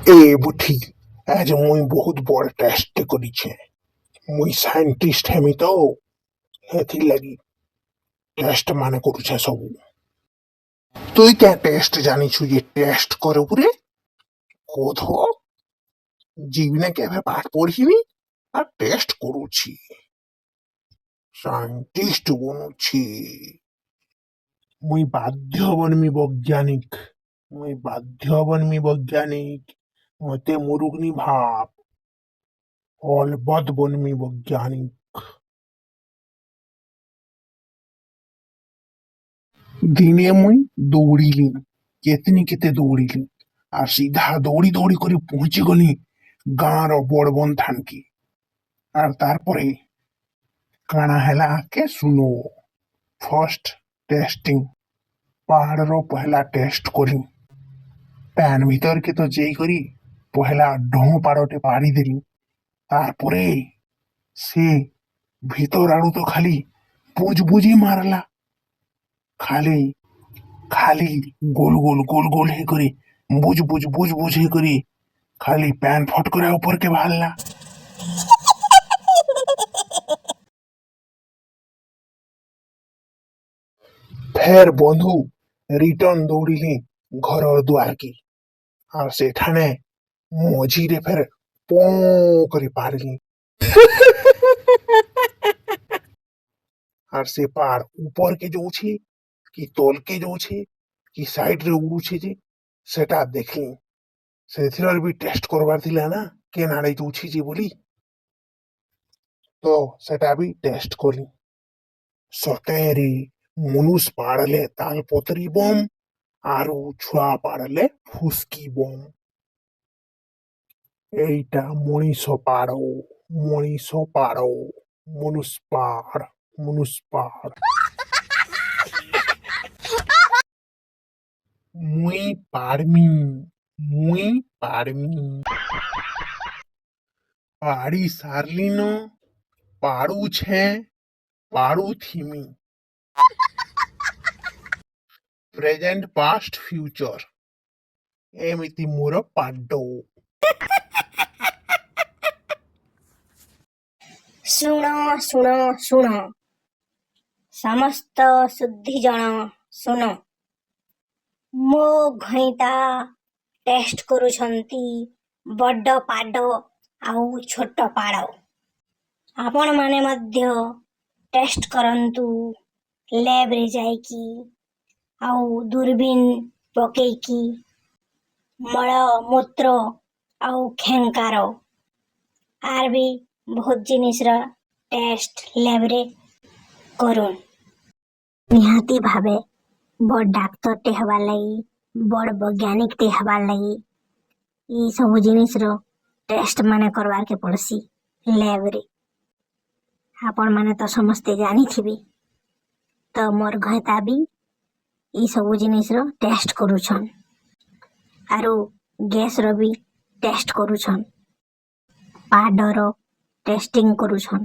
ए बुठी आज मुई बहुत बड़ टेस्ट करिछे। मुई साइंटिस्ट हेमी तो हेथि लगी टेस्ट माने करुछे सब। तुई क्या टेस्ट जानी छु ये टेस्ट करे पुरे कोथो जीवने केभे पाठ पढ़िनी आ टेस्ट करूछि साइंटिस्ट बनुछि। मुई बाध्य बनमी वैज्ञानिक। मुई बाध्य बनमी वैज्ञानिक मते मुरुगनी भाप अलबद बनमी वैज्ञानिक। दिने मुई दौड़िली केतनी केते दौड़िली आ सीधा दौड़ी दौड़ी कर पहुंची गली गाँव बड़बन थान की। आर तारपरे काना हैला के सुनो फर्स्ट टेस्टिंग पहाड़ रो पहला टेस्ट करी पैन भीतर के तो जेई करी पहला ढों पाड़टे पाड़ी देली तारपरे से भीतर आड़ू तो खाली बुझ बुझी मारला खाली खाली गोल गोल गोल गोल हे करी बुझ बुझ बुझ बुझ हे करी खाली पैन फट करे ऊपर के भालला। फेर बंधु रिटर्न दौड़िली घर दुआर की और सेठाने मझीरे फेर पो करी पारली और से पार ऊपर के जो छे कि तोल के जो छे कि साइड रे उड़ुछे जे सेटा देखली सेथिर भी टेस्ट करबार थिला ना के नाड़े जोछि जे बोली तो सेटा भी टेस्ट करी सतेरी मुनुस पाड़ले तालपत्री बम आरु छुआ पाड़ले फुसकी बम। এইটা মনীষ পাড়ো মনীষ পাড়ো মনুষ পাড় মনুষ পাড় মুই পারমি মুই পারমি পাড়ি সারলিন পাড়ু ছে পাড়ু থিমি প্রেজেন্ট পাস্ট ফিউচর এমিতি মোর পাড্ডো। ଶୁଣ ଶୁଣ ଶୁଣ ସମସ୍ତ ଶୁଦ୍ଧିଜଣ ଶୁଣ ମୋ ଘଇତା ଟେଷ୍ଟ କରୁଛନ୍ତି ବଡ଼ ପାଡ଼ ଆଉ ଛୋଟ ପାଡ଼। ଆପଣମାନେ ମଧ୍ୟ ଟେଷ୍ଟ କରନ୍ତୁ ଲ୍ୟାବରେ ଯାଇକି ଆଉ ଦୂରବୀନ ପକେଇକି ମଳ ମୂତ୍ର ଆଉ ଖେଙ୍କାର ଆର୍ ବି ବହୁତ ଜିନିଷର ଟେଷ୍ଟ ଲ୍ୟାବରେ କରୁନ୍। ନିହାତି ଭାବେ ବଡ଼ ଡାକ୍ତରଟେ ହେବାର୍ ଲାଗି ବଡ଼ ବୈଜ୍ଞାନିକଟେ ହେବାର୍ ଲାଗି ଇ ସବୁ ଜିନିଷର ଟେଷ୍ଟ ମାନେ କରବାର୍କେ ପଡ଼ସି ଲ୍ୟାବରେ। ଆପଣମାନେ ତ ସମସ୍ତେ ଜାଣିଥିବେ ତ ମୋର୍ ଘଇତା ବି ଇ ସବୁ ଜିନିଷର ଟେଷ୍ଟ କରୁଛନ୍ ଆରୁ ଗ୍ୟାସର ବି ଟେଷ୍ଟ କରୁଛନ୍ ପାଡ଼ର टेस्टिंग करूछन।